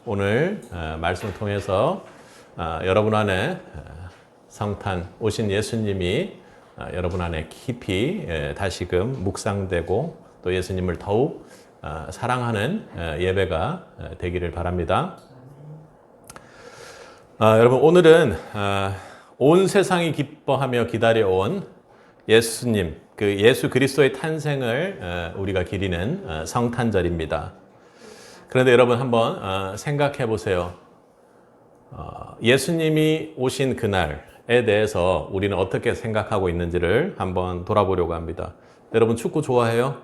오늘 말씀을 통해서 여러분 안에 성탄 오신 예수님이 여러분 안에 깊이 다시금 묵상되고 또 예수님을 더욱 사랑하는 예배가 되기를 바랍니다. 여러분 오늘은 온 세상이 기뻐하며 기다려온 예수님, 그 예수 그리스도의 탄생을 우리가 기리는 성탄절입니다. 그런데 여러분 한번 생각해 보세요. 예수님이 오신 그날에 대해서 우리는 어떻게 생각하고 있는지를 한번 돌아보려고 합니다. 여러분 축구 좋아해요?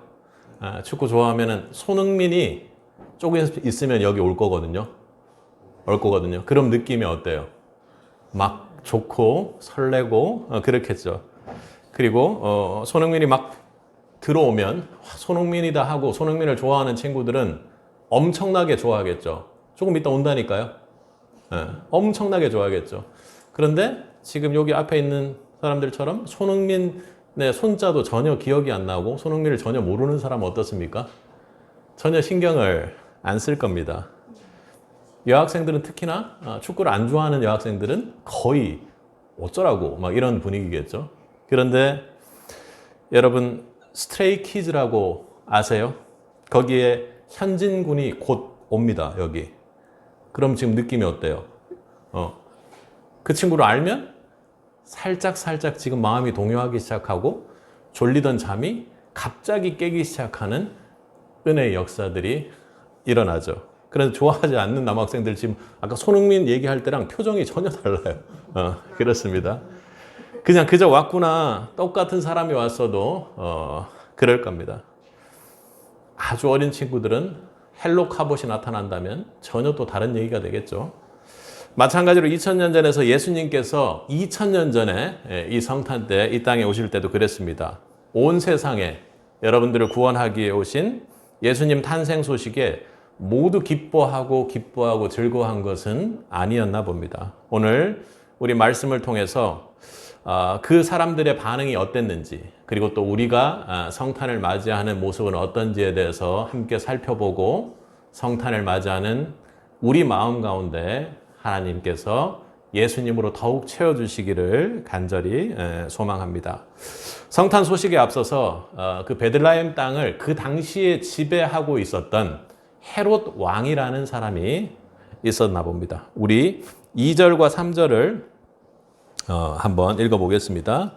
축구 좋아하면은 손흥민이 조금 있으면 여기 올 거거든요. 그럼 느낌이 어때요? 막 좋고 설레고 그렇겠죠. 그리고 손흥민이 막 들어오면 손흥민이다 하고 손흥민을 좋아하는 친구들은 엄청나게 좋아하겠죠. 조금 이따 온다니까요. 엄청나게 좋아하겠죠. 그런데 지금 여기 앞에 있는 사람들처럼 손흥민의 손자도 전혀 기억이 안 나고 손흥민을 전혀 모르는 사람은 어떻습니까? 전혀 신경을 안 쓸 겁니다. 여학생들은 특히나 축구를 안 좋아하는 여학생들은 거의 어쩌라고 막 이런 분위기겠죠. 그런데 여러분 스트레이 키즈라고 아세요? 거기에 현진군이 곧 옵니다. 여기. 그럼 지금 느낌이 어때요? 그 친구를 알면 살짝 지금 마음이 동요하기 시작하고 졸리던 잠이 갑자기 깨기 시작하는 은혜의 역사들이 일어나죠. 그래서 좋아하지 않는 남학생들 지금 아까 손흥민 얘기할 때랑 표정이 전혀 달라요. 그렇습니다. 그냥 그저 왔구나. 똑같은 사람이 왔어도 그럴 겁니다. 아주 어린 친구들은 헬로 카봇이 나타난다면 전혀 또 다른 얘기가 되겠죠. 마찬가지로 2000년 전에서 예수님께서 2000년 전에 이 성탄 때 이 땅에 오실 때도 그랬습니다. 온 세상에 여러분들을 구원하기 위해 오신 예수님 탄생 소식에 모두 기뻐하고 즐거워한 것은 아니었나 봅니다. 오늘 우리 말씀을 통해서 그 사람들의 반응이 어땠는지 그리고 또 우리가 성탄을 맞이하는 모습은 어떤지에 대해서 함께 살펴보고 성탄을 맞이하는 우리 마음 가운데 하나님께서 예수님으로 더욱 채워주시기를 간절히 소망합니다. 성탄 소식에 앞서서 그 베들레헴 땅을 그 당시에 지배하고 있었던 헤롯 왕이라는 사람이 있었나 봅니다. 우리 2절과 3절을 한번 읽어보겠습니다.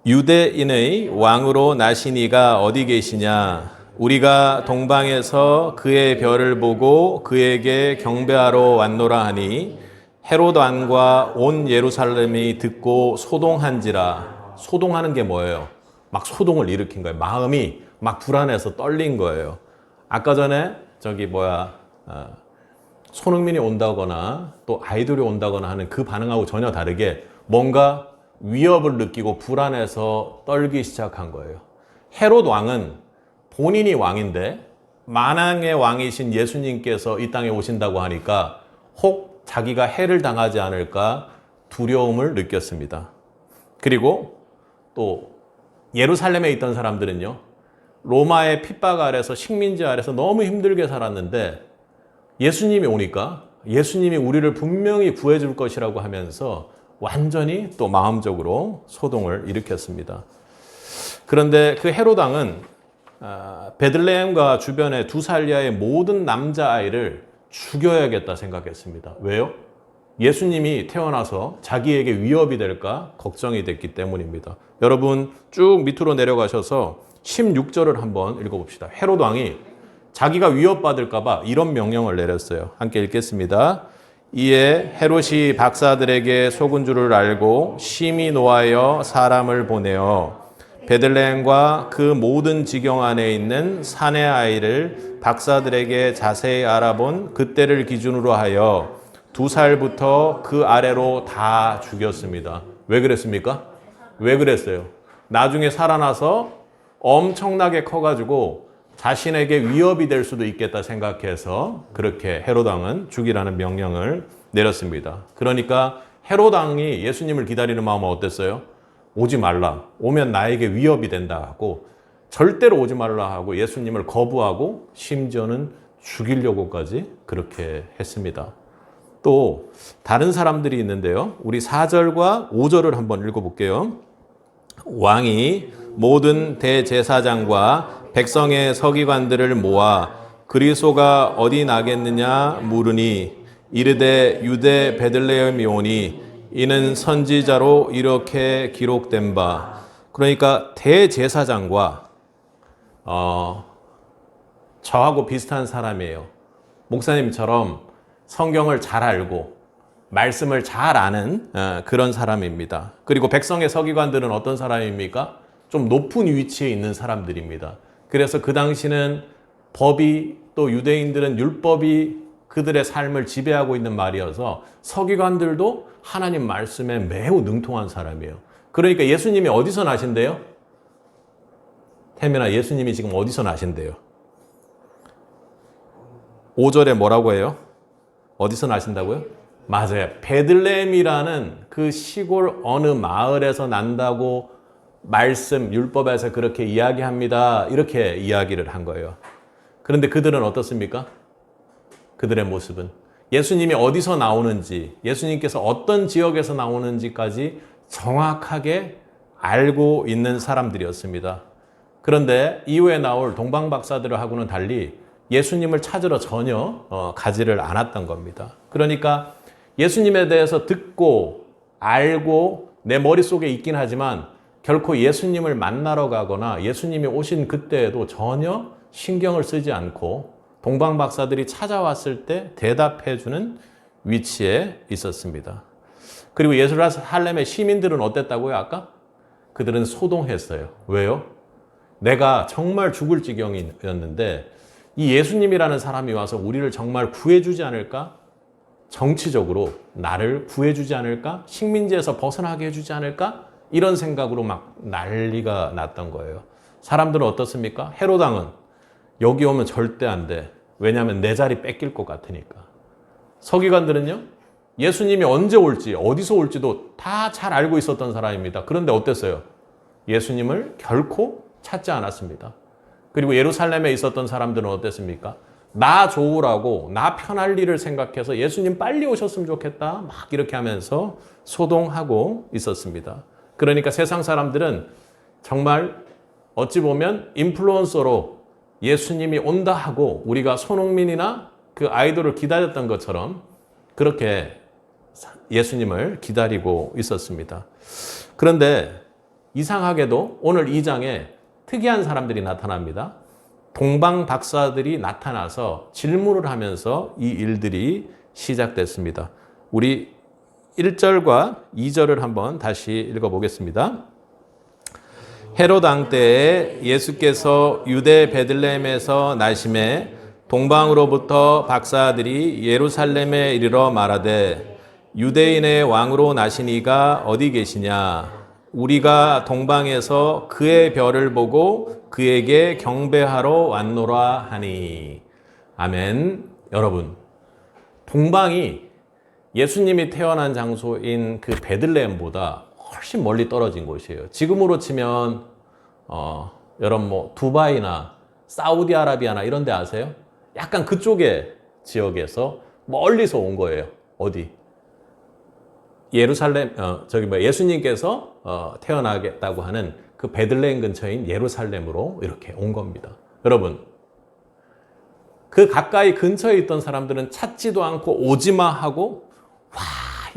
유대인의 왕으로 나신 이가 어디 계시냐? 우리가 동방에서 그의 별을 보고 그에게 경배하러 왔노라 하니 헤롯 왕과 온 예루살렘이 듣고 소동한지라. 소동하는 게 뭐예요? 막 소동을 일으킨 거예요. 마음이 막 불안해서 떨린 거예요. 아까 전에 손흥민이 온다거나 또 아이돌이 온다거나 하는 그 반응하고 전혀 다르게 뭔가 위협을 느끼고 불안해서 떨기 시작한 거예요. 헤롯 왕은 본인이 왕인데 만왕의 왕이신 예수님께서 이 땅에 오신다고 하니까 혹 자기가 해를 당하지 않을까 두려움을 느꼈습니다. 그리고 또 예루살렘에 있던 사람들은요. 로마의 핍박 아래서 식민지 아래서 너무 힘들게 살았는데 예수님이 오니까 예수님이 우리를 분명히 구해줄 것이라고 하면서 완전히 또 마음적으로 소동을 일으켰습니다. 그런데 그 헤롯 왕은 베들레헴과 주변의 2살 이하의 모든 남자아이를 죽여야겠다 생각했습니다. 왜요? 예수님이 태어나서 자기에게 위협이 될까 걱정이 됐기 때문입니다. 여러분 쭉 밑으로 내려가셔서 16절을 한번 읽어봅시다. 헤롯 왕이 자기가 위협받을까 봐 이런 명령을 내렸어요. 함께 읽겠습니다. 이에 헤롯이 박사들에게 속은 줄을 알고 심히 노하여 사람을 보내어 베들레헴과 그 모든 지경 안에 있는 산의 아이를 박사들에게 자세히 알아본 그때를 기준으로 하여 2살부터 그 아래로 다 죽였습니다. 왜 그랬습니까? 왜 그랬어요? 나중에 살아나서 엄청나게 커가지고 자신에게 위협이 될 수도 있겠다 생각해서 그렇게 헤롯 왕은 죽이라는 명령을 내렸습니다. 그러니까 헤롯 왕이 예수님을 기다리는 마음은 어땠어요? 오지 말라. 오면 나에게 위협이 된다 하고 절대로 오지 말라 하고 예수님을 거부하고 심지어는 죽이려고까지 그렇게 했습니다. 또 다른 사람들이 있는데요. 우리 4절과 5절을 한번 읽어볼게요. 왕이 모든 대제사장과 백성의 서기관들을 모아 그리스도가 어디 나겠느냐 물으니 이르되 유대 베들레헴이 오니 이는 선지자로 이렇게 기록된 바. 그러니까 대제사장과 저하고 비슷한 사람이에요. 목사님처럼 성경을 잘 알고 말씀을 잘 아는 그런 사람입니다. 그리고 백성의 서기관들은 어떤 사람입니까? 좀 높은 위치에 있는 사람들입니다. 그래서 그 당시는 법이 또 유대인들은 율법이 그들의 삶을 지배하고 있는 말이어서 서기관들도 하나님 말씀에 매우 능통한 사람이에요. 그러니까 예수님이 어디서 나신대요? 태민아, 예수님이 지금 어디서 나신대요? 5절에 뭐라고 해요? 어디서 나신다고요? 맞아요. 베들레헴이라는 그 시골 어느 마을에서 난다고 말씀, 율법에서 그렇게 이야기합니다. 이렇게 이야기를 한 거예요. 그런데 그들은 어떻습니까? 그들의 모습은 예수님이 어디서 나오는지, 예수님께서 어떤 지역에서 나오는지까지 정확하게 알고 있는 사람들이었습니다. 그런데 이후에 나올 동방박사들하고는 달리 예수님을 찾으러 전혀 가지를 않았던 겁니다. 그러니까 예수님에 대해서 듣고 알고 내 머릿속에 있긴 하지만 결코 예수님을 만나러 가거나 예수님이 오신 그때에도 전혀 신경을 쓰지 않고 동방박사들이 찾아왔을 때 대답해주는 위치에 있었습니다. 그리고 예루살렘의 시민들은 어땠다고요? 아까? 그들은 소동했어요. 왜요? 내가 정말 죽을 지경이었는데 이 예수님이라는 사람이 와서 우리를 정말 구해주지 않을까? 정치적으로 나를 구해주지 않을까? 식민지에서 벗어나게 해주지 않을까? 이런 생각으로 막 난리가 났던 거예요. 사람들은 어떻습니까? 헤롯 왕은 여기 오면 절대 안 돼. 왜냐하면 내 자리 뺏길 것 같으니까. 서기관들은요? 예수님이 언제 올지 어디서 올지도 다 잘 알고 있었던 사람입니다. 그런데 어땠어요? 예수님을 결코 찾지 않았습니다. 그리고 예루살렘에 있었던 사람들은 어땠습니까? 나 좋으라고 나 편할 일을 생각해서 예수님 빨리 오셨으면 좋겠다 막 이렇게 하면서 소동하고 있었습니다. 그러니까 세상 사람들은 정말 어찌 보면 인플루언서로 예수님이 온다 하고 우리가 손흥민이나 그 아이돌을 기다렸던 것처럼 그렇게 예수님을 기다리고 있었습니다. 그런데 이상하게도 오늘 2장에 특이한 사람들이 나타납니다. 동방 박사들이 나타나서 질문을 하면서 이 일들이 시작됐습니다. 우리 1절과 2절을 한번 다시 읽어보겠습니다. 헤롯 왕 때에 예수께서 유대 베들레헴에서 나심에 동방으로부터 박사들이 예루살렘에 이르러 말하되 유대인의 왕으로 나신 이가 어디 계시냐? 우리가 동방에서 그의 별을 보고 그에게 경배하러 왔노라 하니. 아멘. 여러분, 동방이 예수님이 태어난 장소인 그 베들레헴보다 훨씬 멀리 떨어진 곳이에요. 지금으로 치면 여러분 뭐 두바이나 사우디아라비아나 이런 데 아세요? 약간 그쪽의 지역에서 멀리서 온 거예요. 어디? 예루살렘 예수님께서 태어나겠다고 하는 그 베들레헴 근처인 예루살렘으로 이렇게 온 겁니다. 여러분, 그 가까이 근처에 있던 사람들은 찾지도 않고 오지마 하고 와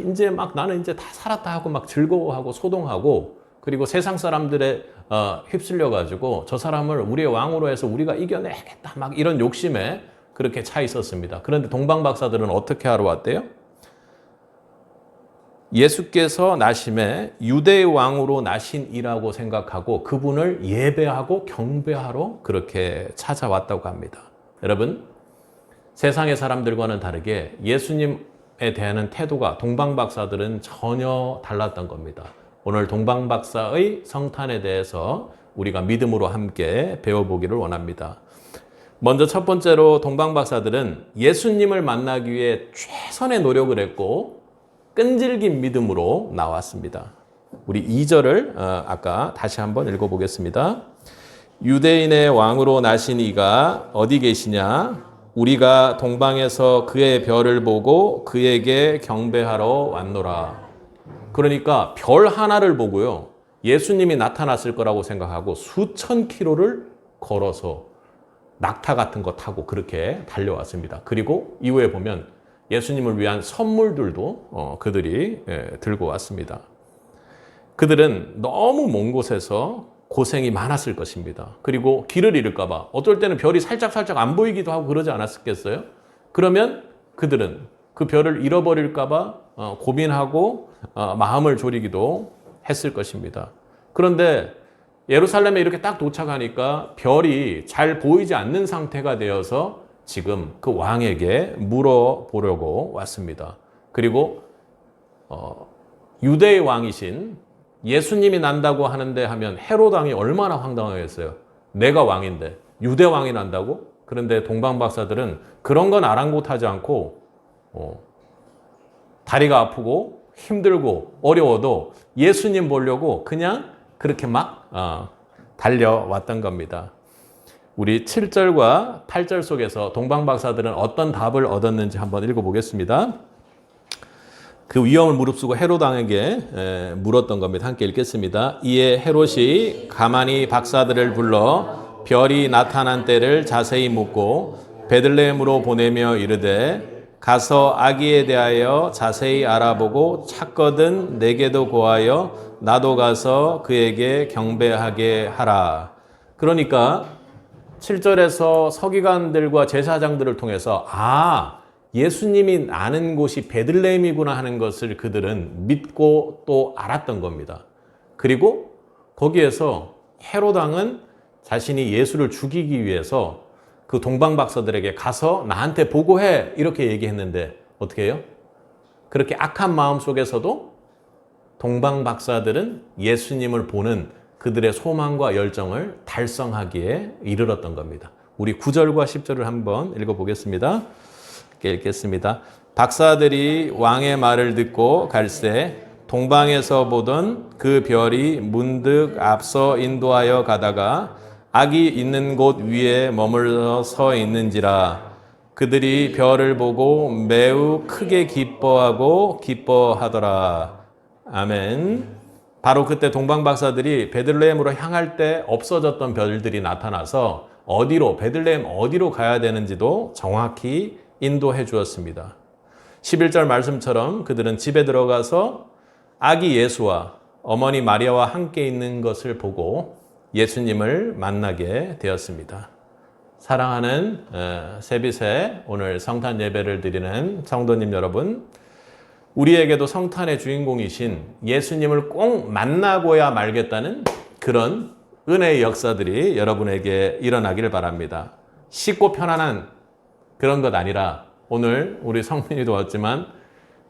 이제 막 나는 이제 다 살았다 하고 막 즐거워하고 소동하고 그리고 세상 사람들에 휩쓸려 가지고 저 사람을 우리의 왕으로 해서 우리가 이겨내겠다 막 이런 욕심에 그렇게 차 있었습니다. 그런데 동방 박사들은 어떻게 하러 왔대요? 예수께서 나심에 유대의 왕으로 나신 이라고 생각하고 그분을 예배하고 경배하러 그렇게 찾아왔다고 합니다. 여러분, 세상의 사람들과는 다르게 예수님에 대한 태도가 동방박사들은 전혀 달랐던 겁니다. 오늘 동방박사의 성탄에 대해서 우리가 믿음으로 함께 배워보기를 원합니다. 먼저 첫 번째로 동방박사들은 예수님을 만나기 위해 최선의 노력을 했고 끈질긴 믿음으로 나왔습니다. 우리 2절을 아까 다시 한번 읽어보겠습니다. 유대인의 왕으로 나신 이가 어디 계시냐? 우리가 동방에서 그의 별을 보고 그에게 경배하러 왔노라. 그러니까 별 하나를 보고요. 예수님이 나타났을 거라고 생각하고 수천 킬로를 걸어서 낙타 같은 거 타고 그렇게 달려왔습니다. 그리고 이후에 보면 예수님을 위한 선물들도 그들이 들고 왔습니다. 그들은 너무 먼 곳에서 고생이 많았을 것입니다. 그리고 길을 잃을까 봐 어떨 때는 별이 살짝 안 보이기도 하고 그러지 않았겠어요? 그러면 그들은 그 별을 잃어버릴까 봐 고민하고 마음을 졸이기도 했을 것입니다. 그런데 예루살렘에 이렇게 딱 도착하니까 별이 잘 보이지 않는 상태가 되어서 지금 그 왕에게 물어보려고 왔습니다. 그리고 유대의 왕이신 예수님이 난다고 하는데 하면 헤롯 왕이 얼마나 황당하겠어요. 내가 왕인데 유대 왕이 난다고? 그런데 동방 박사들은 그런 건 아랑곳하지 않고 다리가 아프고 힘들고 어려워도 예수님 보려고 그냥 그렇게 막 달려왔던 겁니다. 우리 7절과 8절 속에서 동방 박사들은 어떤 답을 얻었는지 한번 읽어보겠습니다. 그 위험을 무릅쓰고 헤롯 왕에게 물었던 겁니다. 함께 읽겠습니다. 이에 헤롯이 가만히 박사들을 불러 별이 나타난 때를 자세히 묻고 베들레헴으로 보내며 이르되 가서 아기에 대하여 자세히 알아보고 찾거든 내게도 고하여 나도 가서 그에게 경배하게 하라. 그러니까 7절에서 서기관들과 제사장들을 통해서 예수님이 나는 곳이 베들레헴이구나 하는 것을 그들은 믿고 또 알았던 겁니다. 그리고 거기에서 헤롯 왕은 자신이 예수를 죽이기 위해서 그 동방 박사들에게 가서 나한테 보고해 이렇게 얘기했는데 어떻게 해요? 그렇게 악한 마음 속에서도 동방 박사들은 예수님을 보는 그들의 소망과 열정을 달성하기에 이르렀던 겁니다. 우리 9절과 10절을 한번 읽어보겠습니다. 읽겠습니다. 박사들이 왕의 말을 듣고 갈새 동방에서 보던 그 별이 문득 앞서 인도하여 가다가 악이 있는 곳 위에 머물러 서 있는지라. 그들이 별을 보고 매우 크게 기뻐하더라. 아멘. 바로 그때 동방 박사들이 베들레헴으로 향할 때 없어졌던 별들이 나타나서 베들레헴 어디로 가야 되는지도 정확히 인도해 주었습니다. 11절 말씀처럼 그들은 집에 들어가서 아기 예수와 어머니 마리아와 함께 있는 것을 보고 예수님을 만나게 되었습니다. 사랑하는 세빛에 오늘 성탄 예배를 드리는 성도님 여러분, 우리에게도 성탄의 주인공이신 예수님을 꼭 만나고야 말겠다는 그런 은혜의 역사들이 여러분에게 일어나길 바랍니다. 쉽고 편안한 그런 것 아니라 오늘 우리 성민이도 왔지만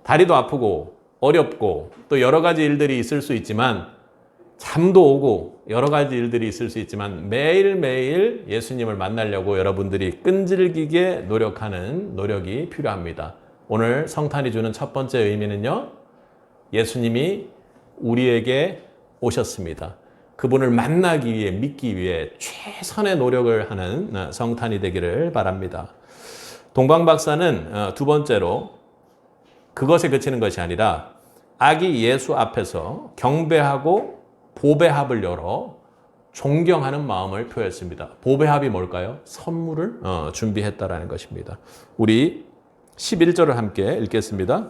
다리도 아프고 어렵고 또 여러 가지 일들이 있을 수 있지만 잠도 오고 여러 가지 일들이 있을 수 있지만 매일매일 예수님을 만나려고 여러분들이 끈질기게 노력하는 노력이 필요합니다. 오늘 성탄이 주는 첫 번째 의미는요. 예수님이 우리에게 오셨습니다. 그분을 만나기 위해 믿기 위해 최선의 노력을 하는 성탄이 되기를 바랍니다. 동방 박사는 두 번째로 그것에 그치는 것이 아니라 아기 예수 앞에서 경배하고 보배합을 열어 존경하는 마음을 표했습니다. 보배합이 뭘까요? 선물을 준비했다라는 것입니다. 우리 11절을 함께 읽겠습니다.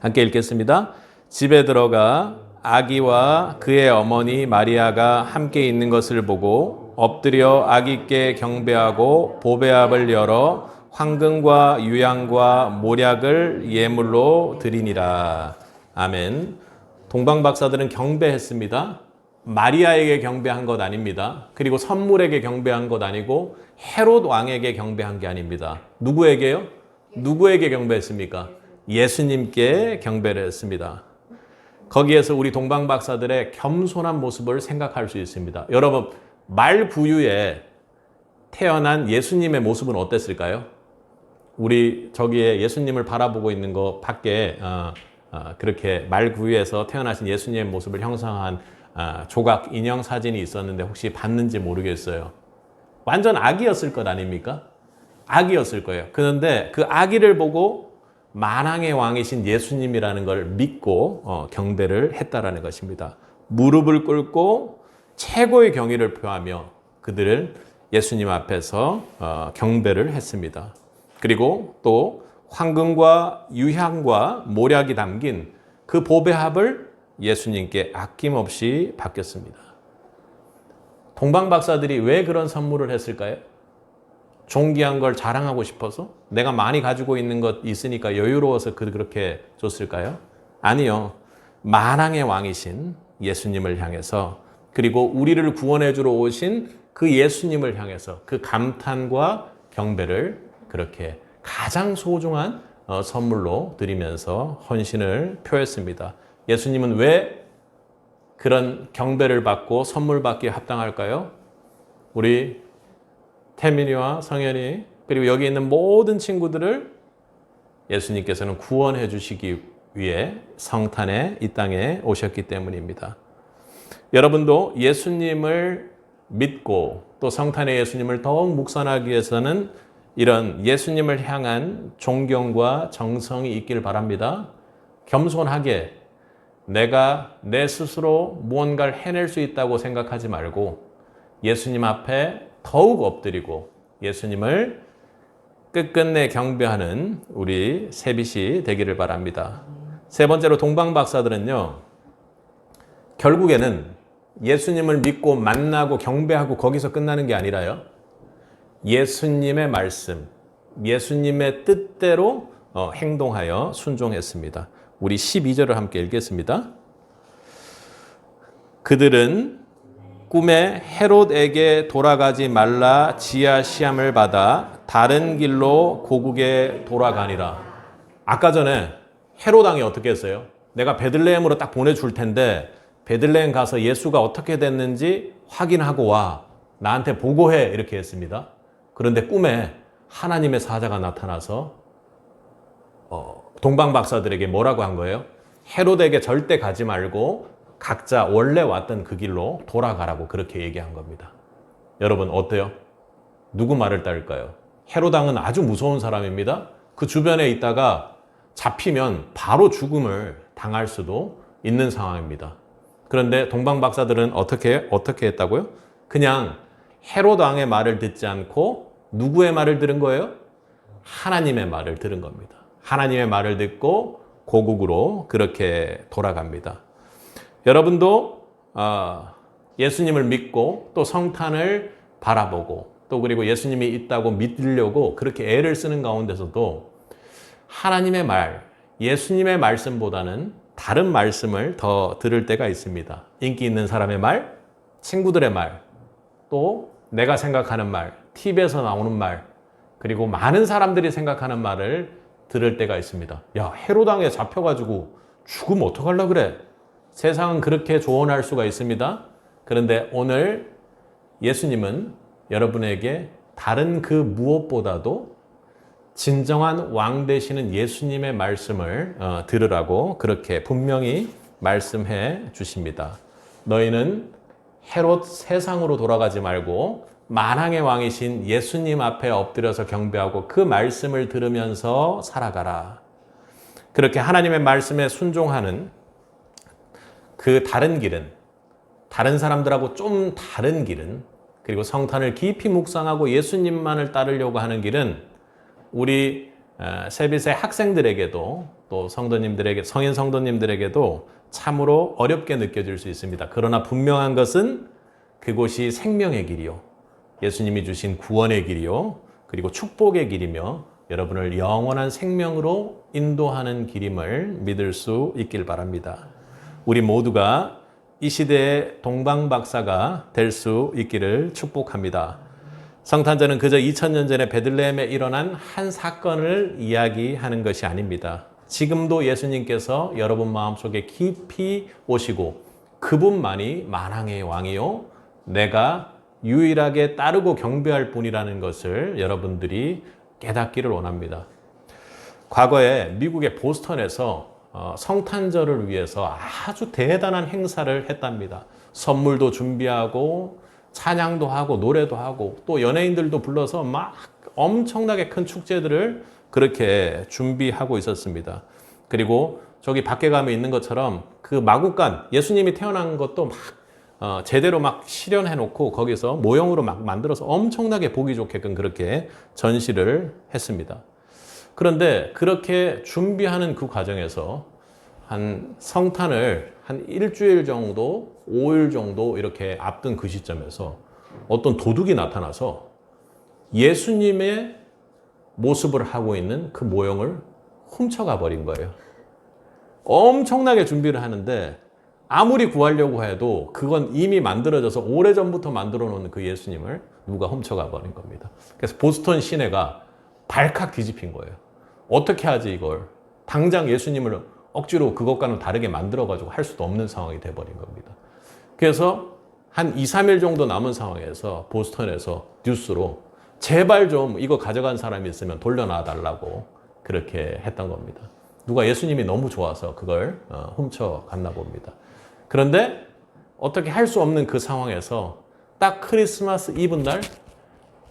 함께 읽겠습니다. 집에 들어가 아기와 그의 어머니 마리아가 함께 있는 것을 보고 엎드려 아기께 경배하고 보배합을 열어 황금과 유향과 모략을 예물로 드리니라. 아멘. 동방 박사들은 경배했습니다. 마리아에게 경배한 것 아닙니다. 그리고 선물에게 경배한 것 아니고 헤롯 왕에게 경배한 게 아닙니다. 누구에게요? 누구에게 경배했습니까? 예수님께 경배를 했습니다. 거기에서 우리 동방 박사들의 겸손한 모습을 생각할 수 있습니다. 여러분, 말구유에 태어난 예수님의 모습은 어땠을까요? 우리 저기에 예수님을 바라보고 있는 거 밖에 그렇게 말구유에서 태어나신 예수님의 모습을 형상한 조각 인형 사진이 있었는데 혹시 봤는지 모르겠어요. 완전 아기였을 것 아닙니까? 아기였을 거예요. 그런데 그 아기를 보고 만왕의 왕이신 예수님이라는 걸 믿고 경배를 했다라는 것입니다. 무릎을 꿇고 최고의 경의를 표하며 그들은 예수님 앞에서 경배를 했습니다. 그리고 또 황금과 유향과 모략이 담긴 그 보배합을 예수님께 아낌없이 바꼈습니다. 동방박사들이 왜 그런 선물을 했을까요? 존귀한 걸 자랑하고 싶어서? 내가 많이 가지고 있는 것 있으니까 여유로워서 그렇게 줬을까요? 아니요. 만왕의 왕이신 예수님을 향해서, 그리고 우리를 구원해 주러 오신 그 예수님을 향해서 그 감탄과 경배를 그렇게 가장 소중한 선물로 드리면서 헌신을 표했습니다. 예수님은 왜 그런 경배를 받고 선물 받기에 합당할까요? 우리 태민이와 성현이 그리고 여기 있는 모든 친구들을 예수님께서는 구원해 주시기 위해 성탄에 이 땅에 오셨기 때문입니다. 여러분도 예수님을 믿고 또 성탄의 예수님을 더욱 묵상하기 위해서는 이런 예수님을 향한 존경과 정성이 있길 바랍니다. 겸손하게 내가 내 스스로 무언가를 해낼 수 있다고 생각하지 말고 예수님 앞에 더욱 엎드리고 예수님을 끝끝내 경배하는 우리 세빗이 되기를 바랍니다. 세 번째로 동방박사들은요, 결국에는 예수님을 믿고 만나고 경배하고 거기서 끝나는 게 아니라요, 예수님의 말씀, 예수님의 뜻대로 행동하여 순종했습니다. 우리 12절을 함께 읽겠습니다. 그들은 꿈에 헤롯에게 돌아가지 말라 지하시함을 받아 다른 길로 고국에 돌아가니라. 아까 전에 헤롯 왕이 어떻게 했어요? 내가 베들레헴으로 딱 보내줄 텐데 베들레헴 가서 예수가 어떻게 됐는지 확인하고 와. 나한테 보고해. 이렇게 했습니다. 그런데 꿈에 하나님의 사자가 나타나서 동방박사들에게 뭐라고 한 거예요? 헤롯에게 절대 가지 말고 각자 원래 왔던 그 길로 돌아가라고 그렇게 얘기한 겁니다. 여러분 어때요? 누구 말을 따를까요? 헤롯 왕은 아주 무서운 사람입니다. 그 주변에 있다가 잡히면 바로 죽음을 당할 수도 있는 상황입니다. 그런데 동방박사들은 어떻게 했다고요? 그냥 헤롯 왕의 말을 듣지 않고 누구의 말을 들은 거예요? 하나님의 말을 들은 겁니다. 하나님의 말을 듣고 고국으로 그렇게 돌아갑니다. 여러분도 예수님을 믿고 또 성탄을 바라보고 또 그리고 예수님이 있다고 믿으려고 그렇게 애를 쓰는 가운데서도 하나님의 말, 예수님의 말씀보다는 다른 말씀을 더 들을 때가 있습니다. 인기 있는 사람의 말, 친구들의 말, 또 내가 생각하는 말, TV에서 나오는 말, 그리고 많은 사람들이 생각하는 말을 들을 때가 있습니다. 야, 헤롯 왕에 잡혀가지고 죽으면 어떡하려고 그래? 세상은 그렇게 조언할 수가 있습니다. 그런데 오늘 예수님은 여러분에게 다른 그 무엇보다도 진정한 왕 되시는 예수님의 말씀을 들으라고 그렇게 분명히 말씀해 주십니다. 너희는 헤롯 세상으로 돌아가지 말고 만왕의 왕이신 예수님 앞에 엎드려서 경배하고 그 말씀을 들으면서 살아가라. 그렇게 하나님의 말씀에 순종하는 그 다른 길은, 다른 사람들하고 좀 다른 길은, 그리고 성탄을 깊이 묵상하고 예수님만을 따르려고 하는 길은 우리 세빗의 학생들에게도 또 성도님들에게, 성인 성도님들에게도 참으로 어렵게 느껴질 수 있습니다. 그러나 분명한 것은 그곳이 생명의 길이요, 예수님이 주신 구원의 길이요, 그리고 축복의 길이며 여러분을 영원한 생명으로 인도하는 길임을 믿을 수 있길 바랍니다. 우리 모두가 이 시대의 동방박사가 될 수 있기를 축복합니다. 성탄절은 그저 2000년 전에 베들레헴에 일어난 한 사건을 이야기하는 것이 아닙니다. 지금도 예수님께서 여러분 마음속에 깊이 오시고 그분만이 만왕의 왕이요, 내가 유일하게 따르고 경배할 분이라는 것을 여러분들이 깨닫기를 원합니다. 과거에 미국의 보스턴에서 성탄절을 위해서 아주 대단한 행사를 했답니다. 선물도 준비하고 찬양도 하고 노래도 하고 또 연예인들도 불러서 막 엄청나게 큰 축제들을 그렇게 준비하고 있었습니다. 그리고 저기 밖에 가면 있는 것처럼 그 마구간 예수님이 태어난 것도 막 제대로 막 실현해 놓고 거기서 모형으로 막 만들어서 엄청나게 보기 좋게끔 그렇게 전시를 했습니다. 그런데 그렇게 준비하는 그 과정에서 한 성탄을 한 일주일 정도, 5일 정도 이렇게 앞둔 그 시점에서 어떤 도둑이 나타나서 예수님의 모습을 하고 있는 그 모형을 훔쳐가 버린 거예요. 엄청나게 준비를 하는데 아무리 구하려고 해도 그건 이미 만들어져서 오래전부터 만들어 놓은 그 예수님을 누가 훔쳐가 버린 겁니다. 그래서 보스턴 시내가 발칵 뒤집힌 거예요. 어떻게 하지 이걸? 당장 예수님을 억지로 그것과는 다르게 만들어가지고 할 수도 없는 상황이 돼버린 겁니다. 그래서 한 2, 3일 정도 남은 상황에서 보스턴에서 뉴스로 제발 좀 이거 가져간 사람이 있으면 돌려놔 달라고 그렇게 했던 겁니다. 누가 예수님이 너무 좋아서 그걸 훔쳐갔나 봅니다. 그런데 어떻게 할 수 없는 그 상황에서 딱 크리스마스 이브 날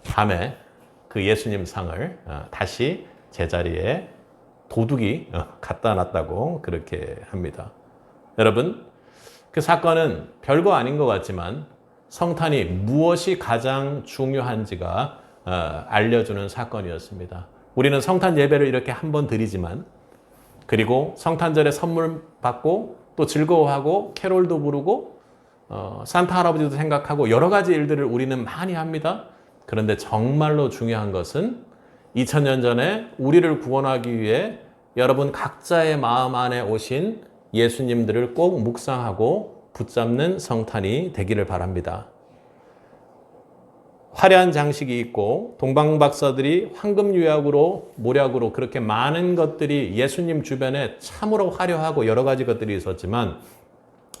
밤에 그 예수님 상을 다시 제자리에 도둑이 갖다 놨다고 그렇게 합니다. 여러분, 그 사건은 별거 아닌 것 같지만 성탄이 무엇이 가장 중요한지가 알려주는 사건이었습니다. 우리는 성탄 예배를 이렇게 한번 드리지만 그리고 성탄절에 선물 받고 또 즐거워하고 캐롤도 부르고 산타 할아버지도 생각하고 여러 가지 일들을 우리는 많이 합니다. 그런데 정말로 중요한 것은 2000년 전에 우리를 구원하기 위해 여러분 각자의 마음 안에 오신 예수님들을 꼭 묵상하고 붙잡는 성탄이 되기를 바랍니다. 화려한 장식이 있고 동방박사들이 황금 유약으로 모략으로 그렇게 많은 것들이 예수님 주변에 참으로 화려하고 여러 가지 것들이 있었지만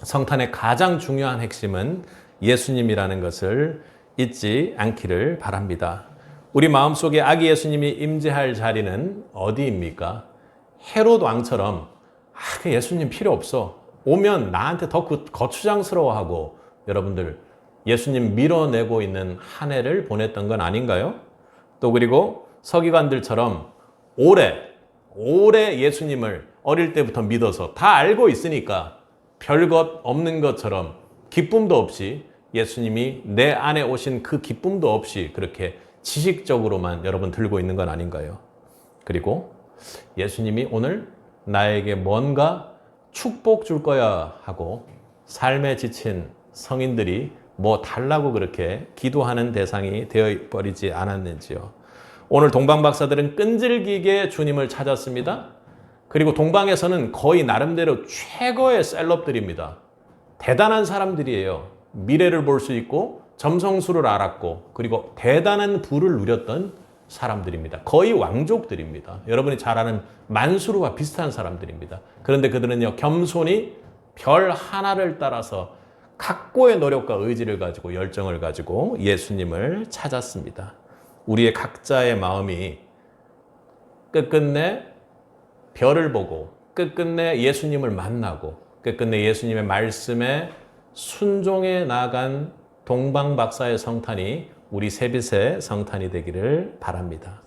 성탄의 가장 중요한 핵심은 예수님이라는 것을 잊지 않기를 바랍니다. 우리 마음속에 아기 예수님이 임재할 자리는 어디입니까? 헤롯 왕처럼 그 예수님 필요 없어. 오면 나한테 더 거추장스러워하고 여러분들 예수님 밀어내고 있는 한 해를 보냈던 건 아닌가요? 또 그리고 서기관들처럼 오래 예수님을 어릴 때부터 믿어서 다 알고 있으니까 별것 없는 것처럼 기쁨도 없이 예수님이 내 안에 오신 그 기쁨도 없이 그렇게 지식적으로만 여러분 들고 있는 건 아닌가요? 그리고 예수님이 오늘 나에게 뭔가 축복 줄 거야 하고 삶에 지친 성인들이 뭐 달라고 그렇게 기도하는 대상이 되어버리지 않았는지요. 오늘 동방박사들은 끈질기게 주님을 찾았습니다. 그리고 동방에서는 거의 나름대로 최고의 셀럽들입니다. 대단한 사람들이에요. 미래를 볼 수 있고 점성술을 알았고 그리고 대단한 부를 누렸던 사람들입니다. 거의 왕족들입니다. 여러분이 잘 아는 만수르와 비슷한 사람들입니다. 그런데 그들은요, 겸손히 별 하나를 따라서 각고의 노력과 의지를 가지고 열정을 가지고 예수님을 찾았습니다. 우리의 각자의 마음이 끝끝내 별을 보고 끝끝내 예수님을 만나고 끝끝내 예수님의 말씀에 순종해 나간 동방박사의 성탄이 우리 세빛의 성탄이 되기를 바랍니다.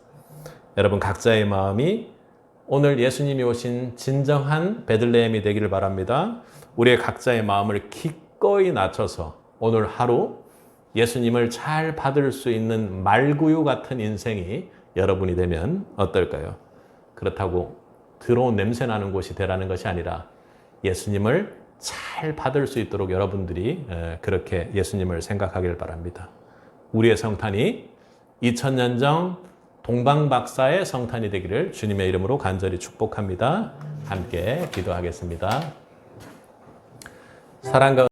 여러분 각자의 마음이 오늘 예수님이 오신 진정한 베들레헴이 되기를 바랍니다. 우리의 각자의 마음을 기꺼이 낮춰서 오늘 하루 예수님을 잘 받을 수 있는 말구유 같은 인생이 여러분이 되면 어떨까요? 그렇다고 더러운 냄새 나는 곳이 되라는 것이 아니라 예수님을 잘 받을 수 있도록 여러분들이 그렇게 예수님을 생각하길 바랍니다. 우리의 성탄이 2000년 전 동방박사의 성탄이 되기를 주님의 이름으로 간절히 축복합니다. 함께 기도하겠습니다. 사랑과